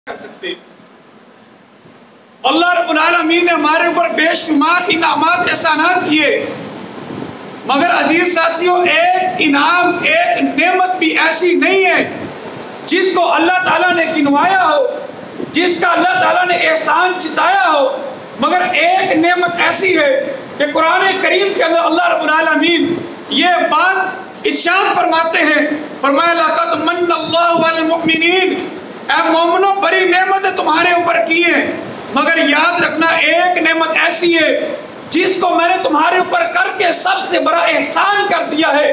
کر سکتے۔ اللہ رب العالمین نے ہمارے اوپر بے شمار انعامات احسانات کیے، مگر عزیز ساتھیوں ایک انعام ایک نعمت بھی ایسی نہیں ہے جس کو اللہ تعالیٰ نے گنوایا ہو، جس کا اللہ تعالیٰ نے احسان جتایا ہو، مگر ایک نعمت ایسی ہے کہ قرآن کریم کے اندر اللہ رب العالمین یہ بات ارشاد فرماتے ہیں، فرمایا لَقَدْ مَنَّ اللَّهُ عَلَى الْمُؤْمِنِينَ، اے مومنوں بڑی نعمتیں تمہارے اوپر کی ہیں، مگر یاد رکھنا ایک نعمت ایسی ہے جس کو میں نے تمہارے اوپر کر کے سب سے بڑا احسان کر دیا ہے۔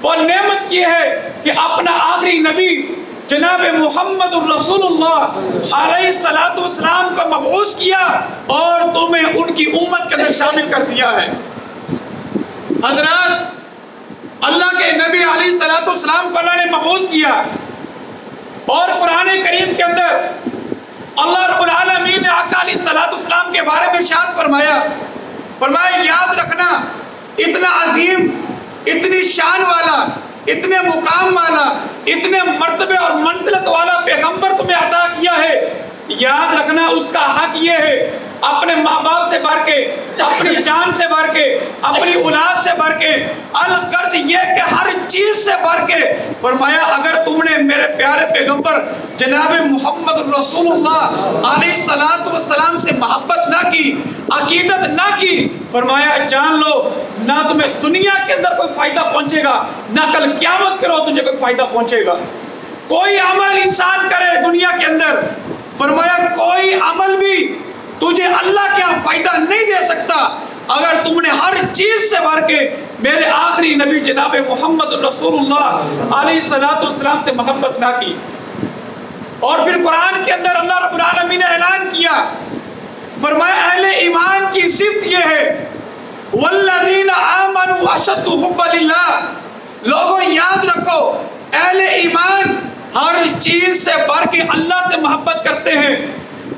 وہ نعمت یہ ہے کہ اپنا آخری نبی جناب محمد الرسول اللہ علیہ السلام کو مبعوث کیا اور تمہیں ان کی امت کے اندر شامل کر دیا ہے۔ حضرات اللہ کے نبی علیہ السلام کو اللہ نے مبعوث کیا اور قرآن کریم کے اندر اللہ رب العالمین نے آقا علیہ السلام کے بارے میں ارشاد فرمایا یاد رکھنا اتنا عظیم، اتنی شان والا، اتنے مقام والا، اتنے مرتبے اور منزلت والا پیغمبر تمہیں عطا کیا ہے، یاد رکھنا اس کا حق یہ ہے اپنے ماں باپ سے بڑھ کے، اپنی جان سے بڑھ کے، اپنی اولاد سے بڑھ کے، الغرض یہ کہ ہر چیز سے بڑھ کے فرمایا اگر تم نے میرے پیارے پیغمبر جناب محمد رسول اللہ علیہ السلام سے محبت نہ کی، عقیدت نہ کی، فرمایا جان لو نہ تمہیں دنیا کے اندر کوئی فائدہ پہنچے گا، نہ کل قیامت کے روز تجھے کوئی فائدہ پہنچے گا۔ کوئی عمل انسان کرے دنیا کے اندر، فرمایا کوئی عمل بھی تجھے اللہ کے یہاں فائدہ نہیں دے سکتا اگر تم نے ہر چیز سے بڑھ کے میرے آخری نبی جناب محمد رسول اللہ علیہ السلام سے محبت نہ کی۔ اور پھر قرآن کے اندر اللہ رب العالمین نے اعلان کیا، فرمایا اہل ایمان کی صفت یہ ہے والذین آمنوا اشد حبا للہ، لوگوں یاد رکھو اہل ایمان ہر چیز سے بڑھ کے اللہ سے محبت کرتے ہیں،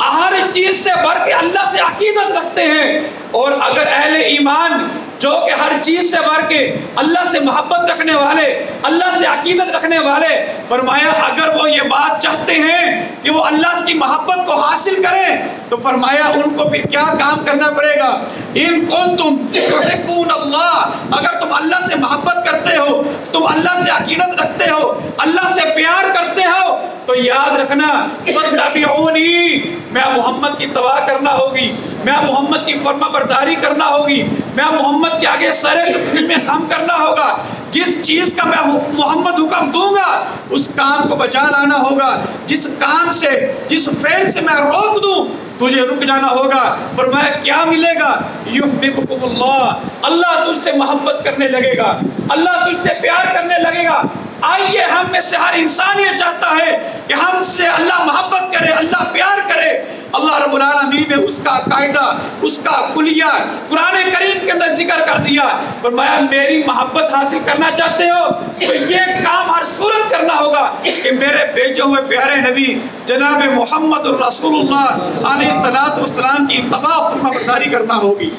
ہر چیز سے بڑھ کے اللہ سے عقیدت رکھتے ہیں۔ اور اگر اہل ایمان جو کہ ہر چیز سے بڑھ کے اللہ سے محبت رکھنے والے، اللہ سے عقیدت رکھنے والے، فرمایا اگر وہ یہ بات چاہتے ہیں کہ وہ اللہ کی محبت کو حاصل کریں تو فرمایا ان کو پھر کیا کام کرنا پڑے گا، ان کنتم تحبون اللہ، اگر تم اللہ سے محبت کرتے ہو، تم اللہ سے عقیدت رکھتے ہو، اللہ سے پیار کرتے ہو، تو یاد رکھنا فاتبعونی، میں محمد کی اتباع کرنا ہوگی، میں محمد کی فرما برداری کرنا ہوگی، میں محمد کے آگے سر تسلیم میں خم کرنا ہوگا، جس چیز کا میں محمد حکم دوں گا اس کام کو بجا لانا ہوگا، جس کام سے جس فعل سے میں روک دوں تجھے رک جانا ہوگا۔ فرمایا کیا ملے گا، یحببکم اللہ، اللہ تجھ سے محبت کرنے لگے گا، اللہ تجھ سے پیار کرنے لگے گا۔ آئیے ہم میں سے ہر انسان یہ چاہتا ہے کہ ہم سے اللہ محبت کرے، اللہ پیار کرے۔ اللہ رب العالمین نے اس کا قاعدہ، اس کا کلیہ قرآن کریم کے اندر ذکر کر دیا، فرمایا میری محبت حاصل کرنا چاہتے ہو تو یہ کام ہر صورت کرنا ہوگا کہ میرے بھیجے ہوئے پیارے نبی جناب محمد الرسول اللہ علیہ السلام کی اتباع فرما برداری کرنا ہوگی۔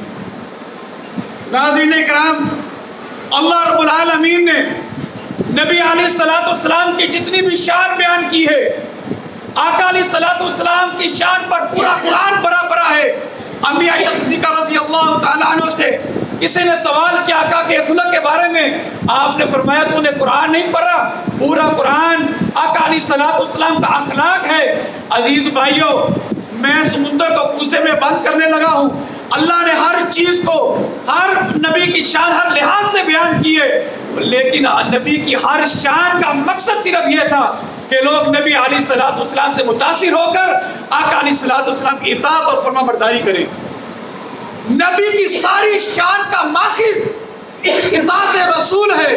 ناظرین کرام، اللہ رب العالمین نے نبی علیہ السلام کی جتنی بھی شان بیان کی ہے، آقا علیہ السلام کی شان پر پورا قرآن بھرا پڑا ہے۔ امی عائشہ صدیقہ رضی اللہ تعالیٰ عنہ سے کسی نے سوال کیا آقا کے اخلاق کے بارے میں، آپ نے فرمایا تو نے قرآن نہیں پڑھا، پورا قرآن آقا علیہ السلام کا اخلاق ہے۔ عزیز بھائیو، میں سمندر کو کوزے میں بند کرنے لگا ہوں، اللہ نے ہر چیز کو، ہر نبی کی شان ہر لحاظ سے بیان کی ہے، لیکن نبی کی ہر شان کا مقصد صرف یہ تھا کہ لوگ نبی علیہ السلام سے متاثر ہو کر آقا علیہ السلام کی اطاعت اور فرما برداری کریں۔ نبی کی ساری شان کا ماخذ اطاعت رسول ہے،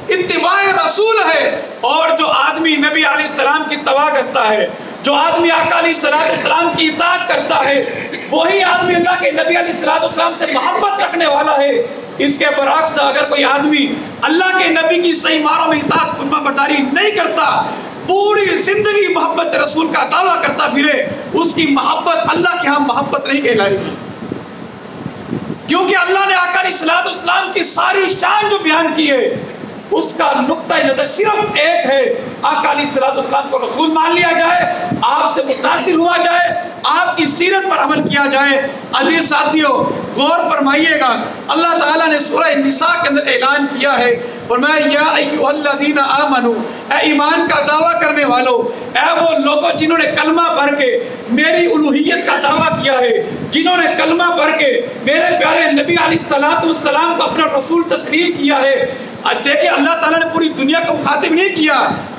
اتباع رسول ہے، اور جو آدمی نبی علیہ السلام کی اتباع کرتا ہے، جو آدمی آقا علیہ السلام کی اطاعت کرتا ہے، وہی آدمی اللہ کے نبی علیہ السلام سے محبت رکھنے والا ہے۔ اس کے برعکس اگر کوئی آدمی اللہ کے نبی کی صحیح معنوں میں اطاعت فرما برداری نہیں کرتا، پوری زندگی محبت رسول کا دعویٰ کرتا پھرے، اس کی محبت اللہ کے ہاں محبت نہیں کہلائے گی، کیونکہ اللہ نے آقا علیہ السلام کی ساری شان جو بیان کی ہے اس کا نقطہ نظر صرف ایک ہے، آقا علیہ الصلوۃ والسلام کو رسول مان لیا جائے، آپ سے متاثر ہوا جائے، آپ کی سیرت پر عمل کیا جائے۔ عزیز ساتھیو غور فرمائیے گا، اللہ تعالیٰ نے سورہ النساء کے اندر اعلان کیا ہے، فرمایا یا ایھا الذین آمنو، اے ایمان کا دعویٰ کرنے والو، اے وہ لوگوں جنہوں نے کلمہ پڑھ کے میری الوہیت کا دعویٰ کیا ہے، جنہوں نے کلمہ پڑھ کے میرے پیارے نبی علیہ الصلوۃ والسلام کو اپنا رسول تسلیم کیا ہے۔ دیکھیں اللہ تعالیٰ نے پوری دنیا کو مخاطب نہیں کیا،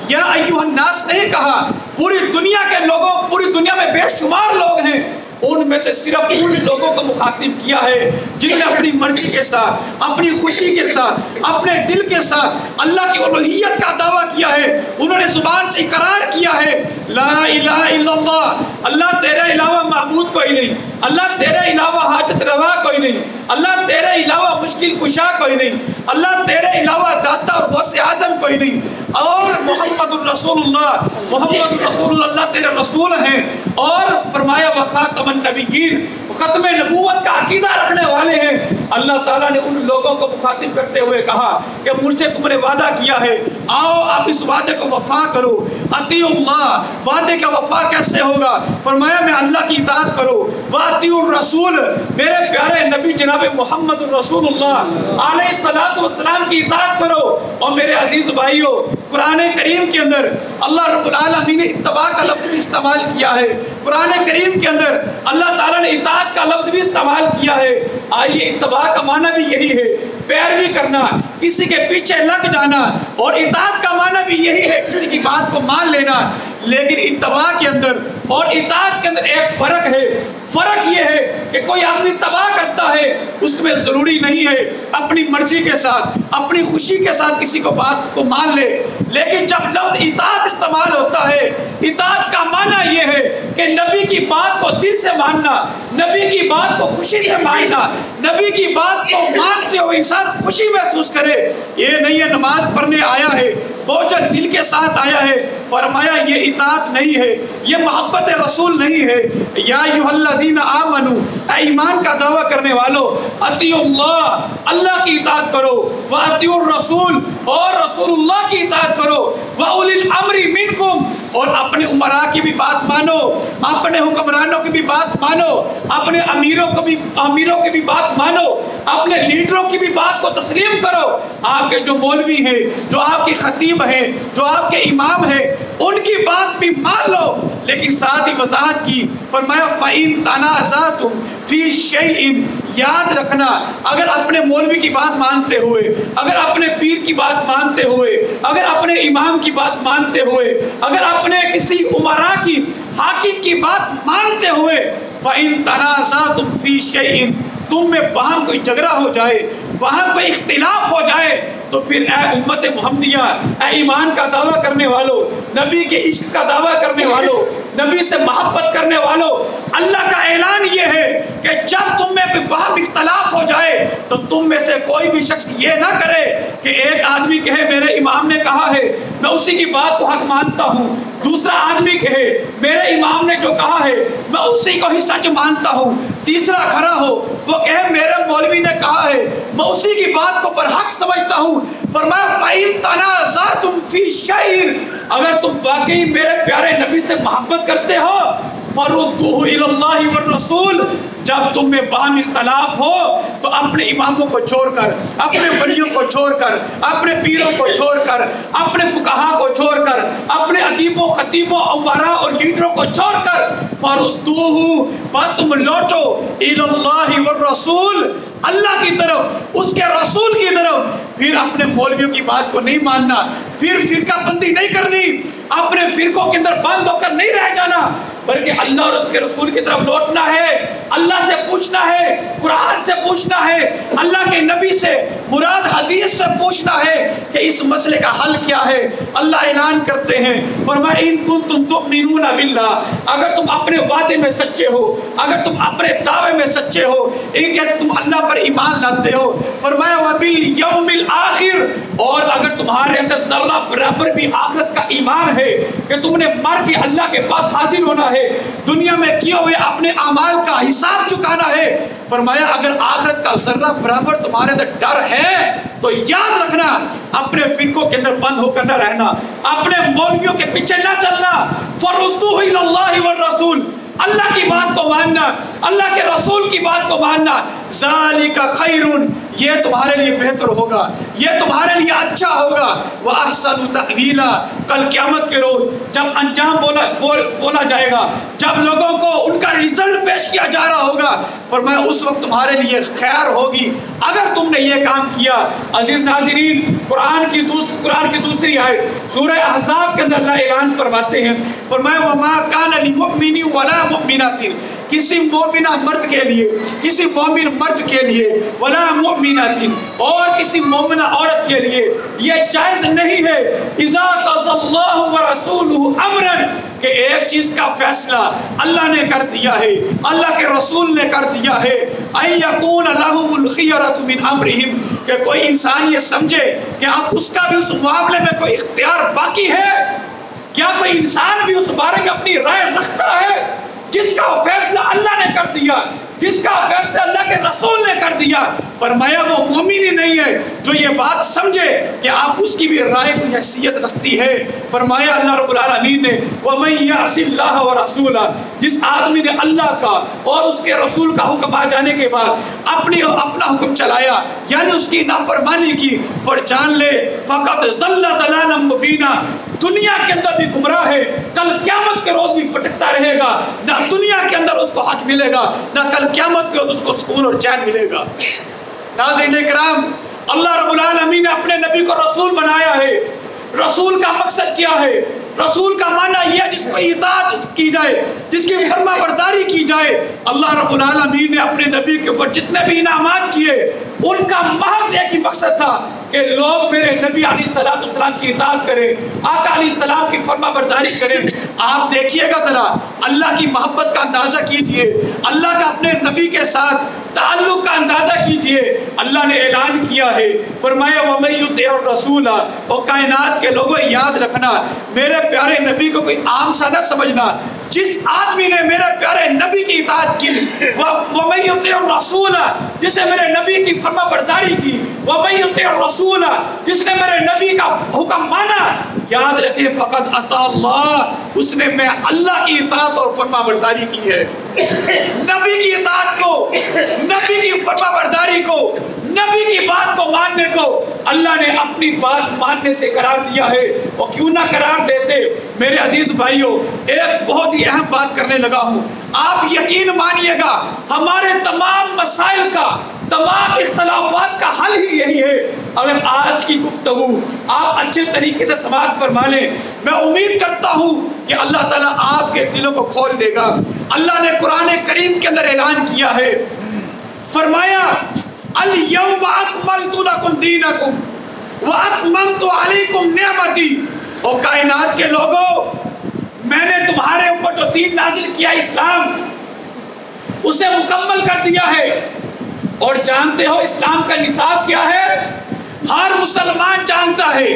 یا ایھا الناس نہیں کہا، پوری دنیا کے لوگوں، پوری دنیا میں بے شمار لوگ ہیں، ان میں سے صرف ان لوگوں کو مخاطب کیا ہے جنہوں نے اپنی مرضی کے ساتھ، اپنی خوشی کے ساتھ، اپنے دل کے ساتھ اللہ کی الوہیت کا دعویٰ کیا ہے، انہوں نے زبان سے اقرار کیا ہے لا الہ الا اللہ، اللہ تیرے علاوہ معبود کوئی نہیں، اللہ تیرے علاوہ حاجت روا کوئی نہیں، اللہ تیرے علاوہ مشکل کشا کوئی نہیں، اللہ تیرے علاوہ داتا اور غوث اعظم کوئی نہیں، اور محمد الرسول اللہ، محمد الرسول اللہ تیرے رسول ہیں۔ اور فرمایا وخاتم النبیین، ختم نبوت کا عقیدہ رکھنے والے ہیں۔ اللہ تعالیٰ نے ان لوگوں کو مخاطب کرتے ہوئے کہا کہ مجھ سے تم نے وعدہ کیا ہے، آؤ آپ اس وعدے کو وفا کرو، اطیعوا اللہ، وعدے کا وفا کیسے ہوگا؟ فرمایا میں اللہ کی اطاعت کرو، واطیعوا الرسول، میرے پیارے نبی جناب محمد الرسول اللہ علیہ الصلوۃ والسلام کی اطاعت کرو۔ اور میرے عزیز بھائیو قرآن کریم کے اندر اللہ رب العالمین نے اتباع کا لفظ بھی استعمال کیا ہے، قرآن کریم کے اندر اللہ تعالیٰ نے اطاعت کا لفظ بھی استعمال کیا ہے۔ آئیے اتباع کا معنی بھی یہی ہے، پیروی کرنا، کسی کے پیچھے لگ جانا، اور اطاعت کا معنی بھی یہی ہے کسی کی بات کو مان لینا۔ لیکن اتباع کے اندر اور اطاعت کے اندر ایک فرق ہے، فرق یہ ہے کہ کوئی آدمی اتباع کرتا ہے، اس میں ضروری نہیں ہے اپنی مرضی کے ساتھ، اپنی خوشی کے ساتھ کسی کو بات کو مان لے، لیکن جب لفظ اطاعت استعمال ہوتا ہے، اطاعت کا معنی یہ ہے کہ نبی کی بات کو دل سے ماننا، نبی کی بات کو خوشی سے ماننا، نبی کی بات کو مانتے ہوئے انسان خوشی محسوس کرے۔ یہ نہیں ہے نماز پڑھنے آیا ہے، بوجھل دل کے ساتھ آیا ہے، فرمایا یہ اطاعت نہیں ہے، یہ محبت رسول نہیں ہے۔ یا ایھا الذین آمنو، اے ایمان کا دعویٰ کرنے والو، اطیعوا اللہ، اللہ کی اطاعت کرو، واطیعوا الرسول، اور رسول اللہ کی اطاعت کرو، واولی الامر منکم، اور اپنے امراء کی بھی بات مانو، اپنے حکمرانوں کی بھی بات مانو، اپنے امیروں کی بھی بات مانو، اپنے لیڈروں کی بھی بات کو تسلیم کرو۔ آپ کے جو مولوی ہیں، جو آپ کے خطیب ہیں، جو آپ کے امام ہیں، ان کی بات بھی مان لو، لیکن ساتھ ہی وضاحت کی، فرمایا فَإِن تَنَازَعْتُمْ فِي شَيْءٍ، یاد رکھنا اگر اپنے مولوی کی بات مانتے ہوئے، اگر اپنے پیر کی بات مانتے ہوئے، اگر اپنے امام کی بات مانتے ہوئے، اگر اپنے کسی امراء کی، حاکم کی بات مانتے ہوئے، فَإِن تَنَازَعْتُمْ فِي شَيْءٍ، تم میں باہم کوئی جھگڑا ہو جائے، باہم کوئی اختلاف ہو جائے، تو پھر اے امت محمدیہ، اے ایمان کا دعویٰ کرنے والو، نبی کے عشق کا دعویٰ کرنے والو، نبی سے محبت کرنے والو، اللہ کا اعلان یہ ہے کہ جب تم میں کوئی باہم اختلاف ہو جائے تو تم میں سے کوئی بھی شخص یہ نہ کرے کہ ایک آدمی کہے میرے امام نے کہا ہے میں اسی کی بات کو حق مانتا ہوں، دوسرا آدمی کہے میرے امام نے جو کہا ہے میں اسی کو ہی سچ مانتا ہوں، تیسرا کھڑا ہو وہ کہے میرے مولوی نے کہا ہے میں اسی کی بات کو پر حق سمجھتا ہوں۔ فرمایا فَإِن تَنَازَعْتُمْ فِي شَيْءٍ، اگر تم واقعی میرے پیارے نبی سے محبت کرتے ہو، فَرُدُّوهُ إِلَى اللَّهِ وَالرَّسُولِ، جب تم میں باہم اختلاف ہو تو اپنے اماموں کو چھوڑ کر، اپنے ولیوں کو چھوڑ کر، اپنے پیروں کو چھوڑ کر، اپنے فقہا کو چھوڑ کر، اپنے ادیبوں خطیبوں امراء اور لیڈروں کو چھوڑ کر، فَرُدُّوهُ، بس تم لوٹو إِلَى اللَّهِ وَالرَّسُولِ، اللہ کی طرف، اس کے رسول کی طرف۔ پھر اپنے مولویوں کی بات کو نہیں ماننا، پھر فرقہ بندی نہیں کرنی، اپنے فرقوں کے اندر بند ہو کر نہیں رہ جانا، بلکہ اللہ اور اس کے رسول کی طرف لوٹنا ہے، اللہ سے پوچھنا ہے، قرآن سے پوچھنا ہے، اللہ کے نبی سے مراد حدیث سے پوچھنا ہے کہ اس مسئلے کا حل کیا ہے۔ اللہ اعلان کرتے ہیں، فرمایا ان کنتم تؤمنون باللہ، اگر تم اپنے وعدے میں سچے ہو، اگر تم اپنے دعوے میں سچے ہو، ایک ہے تم اللہ پر ایمان لاتے ہو، فرمایا وبالیوم الآخر، اور اگر تمہارے اندر ذرہ برابر بھی آخرت کا ایمان ہے کہ تم نے مر کے اللہ کے پاس حاضر ہونا ہے، دنیا میں کیے ہوئے اپنے اعمال کا حساب چکانا ہے۔ فرمایا اگر آخرت کا ذرہ برابر تمہارے اندر ڈر ہے تو یاد رکھنا اپنے فرقوں کے اندر بند ہو کر نہ رہنا، اپنے مولویوں کے پیچھے نہ چلنا۔ فَرُدُّوهُ إِلَى اللَّهِ وَالرَّسُولِ، اللہ کی بات کو ماننا، اللہ کے رسول کی بات کو ماننا۔ ذَلِكَ خَيْرٌ، یہ تمہارے لیے بہتر ہوگا، یہ تمہارے لیے اچھا ہوگا۔ وَأَحْسَنُ تَأْوِيلًا، کل قیامت کے روز جب انجام بولا جائے گا، جب لوگوں کو ان کا رزلٹ پیش کیا جا رہا ہوگا، فرمایا اس وقت تمہارے لیے خیر ہوگی اگر تم نے یہ کام کیا۔ عزیز ناظرین، قرآن کی دوسری آیت سورہ احزاب کے اندر اللہ اعلان فرماتے ہیں، فرمایا وَمَا كَانَ لِمُؤْمِنٍ وَلَا مُؤْمِنَةٍ، کسی مومنہ مرد کے لیے، کسی مومن مرد کے لیے، وَلَا مُؤْمِنَةٍ، اور کسی مومنہ عورت کے لیے یہ جائز نہیں ہے، اِذَا قَضَى اللَّهُ وَرَسُولُهُ أَمْرًا، کہ ایک چیز کا فیصلہ اللہ نے کر دیا ہے، اللہ کے رسول نے کر دیا ہے، أَن يَكُونَ لَهُمُ الْخِيَرَةُ مِنْ أَمْرِهِمْ، کہ کوئی انسان یہ سمجھے کہ اب اس کا بھی اس معاملے میں کوئی اختیار باقی ہے۔ کیا کوئی انسان بھی اس بارے میں اپنی رائے رکھتا ہے؟ جس کا فیصلہ اللہ نے کر دیا، جس کا فیصلہ اللہ کے رسول نے کر دیا، فرمایا وہ مومن ہی نہیں ہے جو یہ بات سمجھے کہ آپ اس کی بھی رائے کو حیثیت رکھتی ہے۔ فرمایا اللہ رب العالمین نے وَمَن يَعْصِ اللَّهَ وَرَسُولَهُ، جس آدمی نے اللہ کا اور اس کے رسول کا حکم آ جانے کے بعد اپنا حکم چلایا، یعنی اس کی نافرمانی کی، پر جان لے فَقَدْ ضَلَّ ضَلَالًا مُبِينًا، دنیا کے اندر بھی گمراہ ہے، کل قیامت کے روز بھی بھٹکتا رہے گا، نہ دنیا کے اندر اس کو حق ملے گا، نہ کل قیامت کے روز اس کو سکون اور چین ملے گا۔ ناظرین کرام، اللہ رب العالمین نے اپنے نبی کو رسول بنایا ہے۔ رسول کا مقصد کیا ہے؟ رسول کا معنی یہ ہے جس کو اطاعت کی جائے، جس کی فرما برداری کی جائے۔ اللہ رب العالمین نے اپنے نبی کے اوپر جتنے بھی انعامات کیے ان کا محض ایک ہی مقصد تھا کہ لوگ میرے نبی علیہ السلام کی اطاعت کریں، آقا علیہ السلام کی فرما برداری کریں۔ آپ دیکھیے گا ذرا اللہ کی محبت کا اندازہ کیجئے، اللہ کا اپنے نبی کے ساتھ تعلق کا اندازہ کیجئے۔ اللہ نے اعلان کیا ہے، فرمایا وَمَن يُطِعِ الرَّسُولَ، اور کائنات کے لوگوں یاد رکھنا میرے پیارے نبی کو کوئی عام سا نہ سمجھنا، جس آدمی نے میرے پیارے نبی کی اطاعت کی، وَمَن يُطِعِ الرَّسُولَ، جس نے میرے نبی کی فرما برداری کی، وَمَن يُطِعِ الرَّسُولَ، جس نے میرے نبی کا حکم مانا، یاد رکھیں فقط اطاع اللہ، اس نے میں اللہ کی اطاعت اور فرما برداری کی ہے۔ نبی کی اطاعت کو، نبی کی فرما برداری کو، نبی کی بات کو ماننے کو اللہ نے اپنی بات ماننے سے قرار دیا ہے۔ اور کیوں نہ قرار دیتے میرے عزیز بھائیوں، ایک بہت ہی اہم بات کرنے لگا ہوں، آپ یقین مانیے گا ہمارے تمام مسائل کا، تمام اختلافات کا حل ہی یہی ہے۔ اگر آج کی گفتگو آپ اچھے طریقے سے سماعت فرما لیں، میں امید کرتا ہوں کہ اللہ تعالیٰ آپ کے دلوں کو کھول دے گا۔ اللہ نے قرآن کریم کے اندر اعلان کیا ہے، فرمایا الَّيَوْمَ أَكْمَلْتُ لَكُمْ دِينَكُمْ وَأَتْمَمْتُ عَلَيْكُمْ نِعْمَتِي، اور کائنات کے لوگوں میں نے تمہارے اوپر جو دین نازل کیا اسلام، اسے مکمل کر دیا ہے۔ اور جانتے ہو اسلام کا نصاب کیا ہے؟ ہر مسلمان جانتا ہے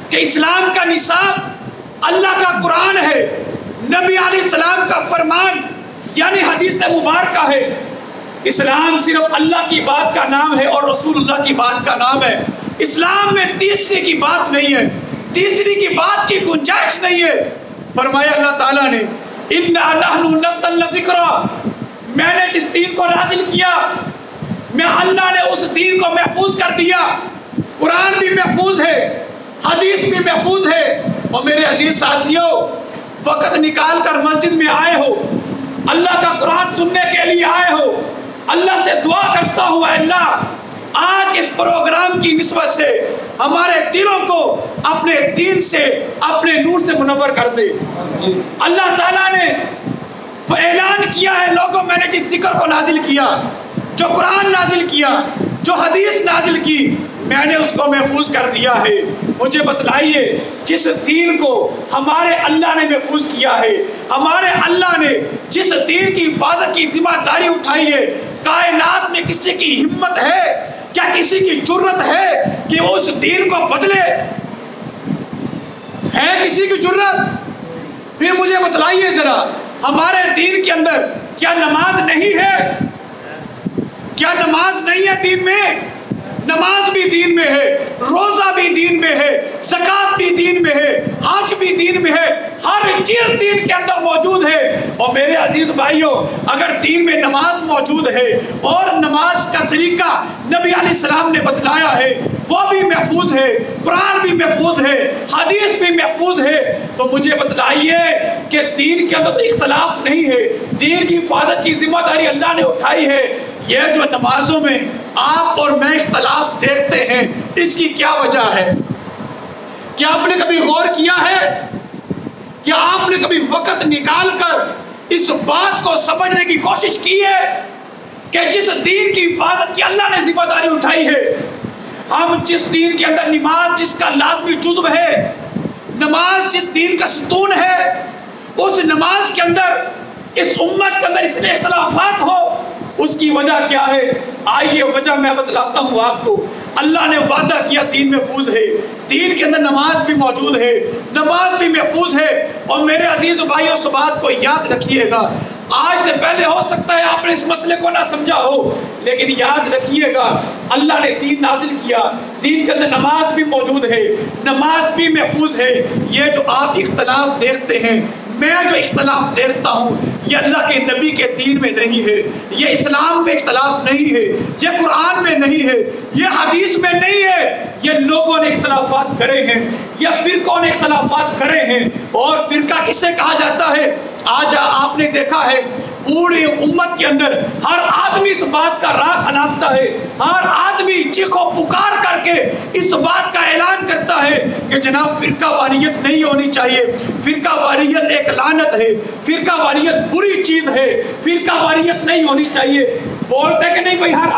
کہ اسلام کا نصاب اللہ کا قرآن ہے، نبی علیہ السلام کا فرمان یعنی حدیث مبارکہ ہے۔ اسلام صرف اللہ کی بات کا نام ہے اور رسول اللہ کی بات کا نام ہے۔ اسلام میں تیسری کی بات نہیں ہے، تیسری کی بات کی گنجائش نہیں ہے۔ فرمایا اللہ تعالیٰ نے اِنَّا نَحْنُ نَزَّلْنَا الذِّکْرَ، میں نے جس دین کو نازل کیا، میں اللہ نے اس دین کو محفوظ کر دیا۔ قرآن بھی محفوظ ہے، حدیث بھی محفوظ ہے۔ اور میرے عزیز ساتھیوں، وقت نکال کر مسجد میں آئے ہو، اللہ کا قرآن سننے کے لیے آئے ہو، اللہ سے دعا کرتا ہوں اے اللہ آج اس پروگرام کی نسبت سے ہمارے دلوں کو اپنے دین سے، اپنے نور سے منور کر دے۔ اللہ تعالیٰ نے اعلان کیا ہے، لوگوں میں نے جس ذکر کو نازل کیا، جو قرآن نازل کیا، جو حدیث نازل کی، میں نے اس کو محفوظ کر دیا ہے۔ مجھے بتلائیے جس دین کو ہمارے اللہ نے محفوظ کیا ہے، ہمارے اللہ نے جس دین کی حفاظت کی ذمہ داری اٹھائی ہے، کائنات میں کسی کی ہمت ہے، کیا کسی کی جرت ہے کہ وہ اس دین کو بدلے؟ ہے کسی کی جرت؟ پھر مجھے بتلائیے ذرا ہمارے دین کے اندر کیا نماز نہیں ہے؟ کیا نماز نہیں ہے دین میں؟ نماز بھی دین میں ہے، روزہ بھی دین میں ہے، زکوٰۃ بھی دین میں ہے، حج بھی دین میں ہے، ہر چیز دین کے اندر موجود ہے۔ اور میرے عزیز بھائیوں، اگر دین میں نماز موجود ہے اور نماز کا طریقہ نبی علیہ السلام نے بتلایا ہے، وہ بھی محفوظ ہے، قرآن بھی محفوظ ہے، حدیث بھی محفوظ ہے، تو مجھے بتلائیے کہ دین کے اندر تو اختلاف نہیں ہے، دین کی حفاظت کی ذمہ داری اللہ نے اٹھائی ہے۔ یہ جو نمازوں میں آپ اور میں اختلاف دیکھتے ہیں، اس کی کیا وجہ ہے؟ کیا آپ نے کبھی غور کیا ہے؟ کیا آپ نے کبھی وقت نکال کر اس بات کو سمجھنے کی کوشش کی ہے کہ جس دین کی حفاظت کی اللہ نے ذمہ داری اٹھائی ہے، ہم جس دین کے اندر نماز جس کا لازمی جزو ہے، نماز جس دین کا ستون ہے، اس نماز کے اندر اس امت کے اندر اتنے اختلافات ہو، اس کی وجہ کیا ہے؟ آئیے وجہ میں بتلاتا ہوں آپ کو۔ اللہ نے وعدہ کیا دین محفوظ ہے، دین کے اندر نماز بھی موجود ہے، نماز بھی محفوظ ہے۔ اور میرے عزیز بھائیوں، اس بات کو یاد رکھیے گا، آج سے پہلے ہو سکتا ہے آپ نے اس مسئلے کو نہ سمجھا ہو، لیکن یاد رکھیے گا اللہ نے دین نازل کیا، دین کے اندر نماز بھی موجود ہے، نماز بھی محفوظ ہے۔ یہ جو آپ اختلاف دیکھتے ہیں، میں جو اختلاف دیکھتا ہوں، یہ اللہ کے نبی کے دین میں نہیں ہے، یہ اسلام میں اختلاف نہیں ہے، یہ قرآن میں نہیں ہے، یہ حدیث میں نہیں ہے، یہ لوگوں نے اختلافات کرے ہیں، یہ فرقوں نے اختلافات کرے ہیں۔ اور فرقہ کسے کہا جاتا ہے؟ آج آپ نے دیکھا ہے پوری امت کے اندر ہر آدمی اس بات کا راگ اناپتا ہے، ہر آدمی چیخو پکار کر کے اس بات کا اعلان کرتا ہے کہ جناب فرقہ واریت نہیں ہونی چاہیے، فرقہ واریت ایک لعنت ہے، فرقہ واریت بری چیز ہے، فرقہ واریت نہیں ہونی چاہیے۔ بولتے کہ نہیں بھائی، ہر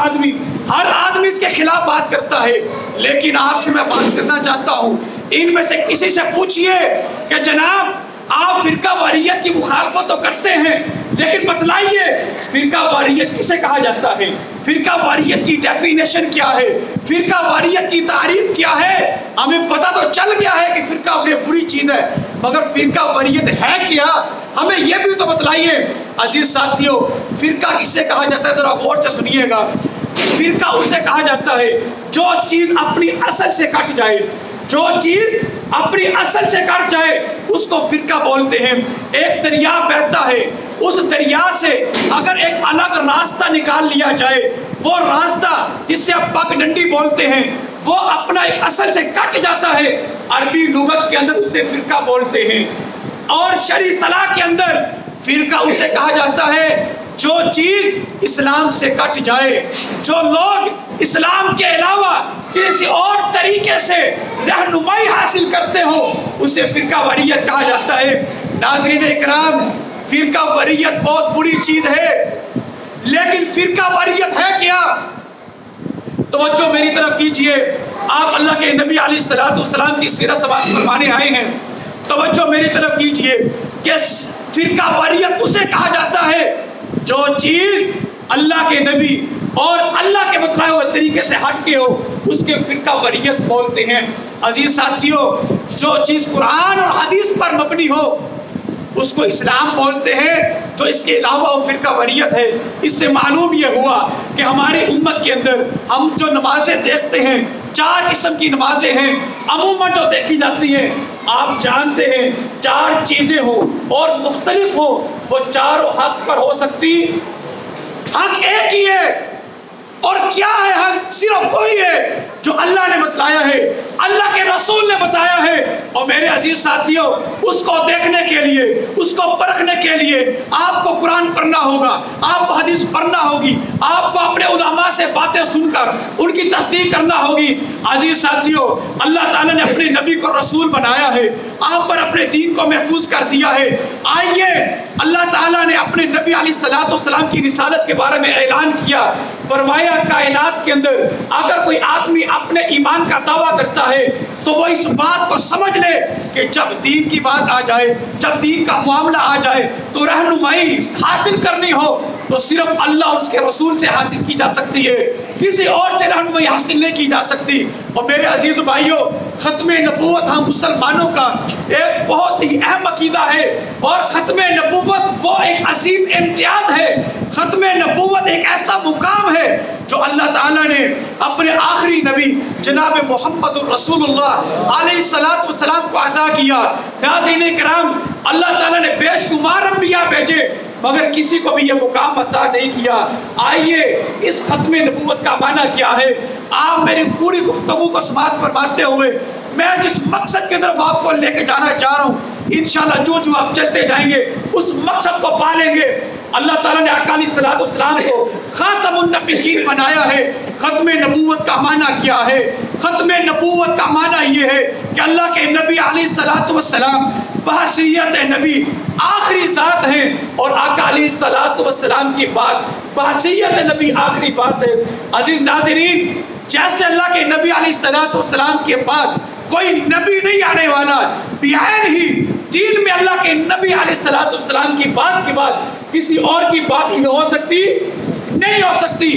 آدمی اس کے خلاف بات کرتا ہے، لیکن آپ سے میں بات کرنا چاہتا ہوں، ان میں سے کسی سے پوچھئے کہ جناب آپ فرقہ واریت کی مخالفت تو کرتے ہیں، لیکن بتلائیے فرقہ واریت کسے کہا جاتا ہے؟ فرقہ واریت کی ڈیفینیشن کیا ہے؟ فرقہ واریت کی تعریف کیا ہے؟ ہمیں پتہ تو چل گیا ہے کہ فرقہ واریت بری چیز ہے، مگر فرقہ واریت ہے کیا؟ ہمیں یہ بھی تو بتلائیے۔ عزیز ساتھیوں، فرقہ کسے کہا جاتا ہے؟ ذرا غور سے سنیے گا۔ فرقہ اسے کہا جاتا ہے جو چیز اپنی اصل سے کٹ جائے، جو چیز اپنی اصل سے کٹ جائے اس کو فرقہ بولتے ہیں۔ ایک دریا بہتا ہے، اس دریا سے اگر ایک الگ راستہ نکال لیا جائے، وہ راستہ جس سے آپ پگ ڈنڈی بولتے ہیں، وہ اپنا اصل سے کٹ جاتا ہے، عربی لغت کے اندر اسے فرقہ بولتے ہیں۔ اور شرعی اصطلاح کے اندر فرقہ اسے کہا جاتا ہے جو چیز اسلام سے کٹ جائے، جو لوگ اسلام کے علاوہ کسی اور طریقے سے رہنمائی حاصل کرتے ہو، اسے فرقہ واریت کہا جاتا ہے۔ ناظرین اکرام، فرقہ واریت بہت بری چیز ہے، لیکن فرقہ واریت ہے کیا؟ توجہ میری طرف کیجئے، آپ اللہ کے نبی علیہ السلام کی سیرت سماعت فرمانے آئے ہیں، توجہ میری طرف کیجئے کہ فرقہ واریت اسے کہا جاتا ہے جو چیز اللہ کے نبی اور اللہ کے بتلائے ہوئے طریقے سے ہٹ کے ہو، اس کے فرقہ واریت بولتے ہیں۔ عزیز ساتھیوں، جو چیز قرآن اور حدیث پر مبنی ہو اس کو اسلام بولتے ہیں، جو اس کے علاوہ وہ فرقہ واریت ہے۔ اس سے معلوم یہ ہوا کہ ہماری امت کے اندر ہم جو نمازیں دیکھتے ہیں، 4 قسم کی نمازیں ہیں عموماً جو دیکھی جاتی ہیں۔ آپ جانتے ہیں 4 چیزیں ہوں اور مختلف ہو، وہ چاروں حق پر ہو سکتی، حق ایک ہی ہے۔ اور کیا ہے حق؟ صرف وہی ہے جو اللہ نے بتلایا ہے، اللہ کے رسول نے بتایا ہے۔ اور میرے عزیز ساتھیوں، اس کو دیکھنے کے لیے، اس کو پرکھنے کے لیے آپ کو قرآن پڑھنا ہوگا، آپ کو حدیث پڑھنا ہوگی، آپ کو اپنے علماء سے باتیں سن کر ان کی تصدیق کرنا ہوگی۔ عزیز ساتھیوں، اللہ تعالیٰ نے اپنے نبی کو رسول بنایا ہے، آپ پر اپنے دین کو محفوظ کر دیا ہے۔ آئیے اللہ تعالیٰ نے اپنے نبی علیہ السلام کی رسالت کے بارے میں اعلان کیا، فرمایا کائنات کے اندر اگر کوئی آدمی اپنے ایمان کا دعویٰ کرتا ہے تو وہ اس بات کو سمجھ لے کہ جب دین کی بات آ جائے، جب دین کا معاملہ آ جائے تو رہنمائی حاصل کرنی ہو تو صرف اللہ اور اس کے رسول سے حاصل کی جا سکتی ہے، کسی اور سے رہنمائی حاصل نہیں کی جا سکتی۔ اور میرے عزیز بھائیوں، ختم نبوت ہم مسلمانوں کا ایک بہت ہی اہم عقیدہ ہے، اور ختم نبوت وہ ایک عظیم امتیاز ہے، ختم نبوت ایک ایسا مقام ہے جو اللہ تعالیٰ نے اپنے آخری نبی جناب محمد الرسول اللہ علیہ السلام کو عطا کیا۔ ناظرین کرام، اللہ تعالیٰ نے بے شمار انبیاء بھیجے مگر کسی کو بھی یہ مقام عطا نہیں کیا۔ آئیے اس ختم نبوت کا معنی کیا ہے، آپ میری پوری گفتگو کو سماعت فرماتے ہوئے میں جس مقصد کی طرف آپ کو لے کے جانا چاہ رہا ہوں، انشاءاللہ جو آپ چلتے جائیں گے اس مقصد کو پا لیں گے۔ اللہ تعالیٰ نے آقا علیہ السلام کو خاتم النبیین بنایا ہے۔ ختم نبوت کا معنی کیا ہے؟ ختم نبوت کا معنی یہ ہے کہ اللہ کے نبی علیہ السلام بحیثیت نبی آخری ذات ہیں، اور آقا علیہ السلام کی بات بحیثیت نبی آخری بات ہے۔ عزیز ناظرین، جیسے اللہ کے نبی علیہ السلام کے بعد کوئی نبی نہیں آنے والا، بعین ہی دین میں اللہ کے نبی علیہ السلام کی بات کے بعد کسی اور کی بات ہی ہو سکتی نہیں ہو سکتی۔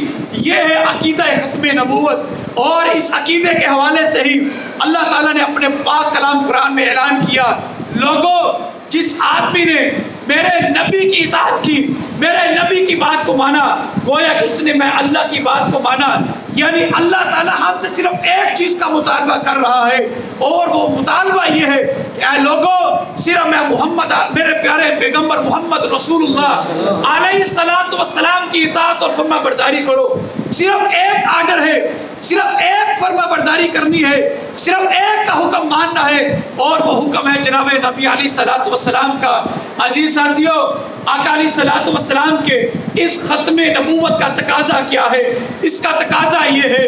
یہ ہے عقیدہ ختم نبوت، اور اس عقیدے کے حوالے سے ہی اللہ تعالیٰ نے اپنے پاک کلام قرآن میں اعلان کیا، لوگوں جس آدمی نے میرے نبی کی اطاعت کی، میرے نبی کی بات کو مانا، گویا کہ اس نے میں اللہ کی بات کو مانا۔ یعنی اللہ تعالیٰ ہم سے صرف ایک چیز کا مطالبہ کر رہا ہے، اور وہ مطالبہ یہ ہے کہ اے لوگوں، صرف میں محمد، میرے پیارے پیغمبر محمد رسول اللہ علیہ السلام کی اطاعت اور فرما برداری کرو۔ صرف ایک آرڈر ہے، صرف ایک فرما برداری کرنی ہے، صرف ایک کا حکم ماننا ہے، اور وہ حکم ہے جناب نبی علیہ السلام کا۔ عزیز ساتھیو، آقا علیہ السلام کے اس ختم نبوت کا تقاضا کیا ہے؟ اس کا تقاضا یہ ہے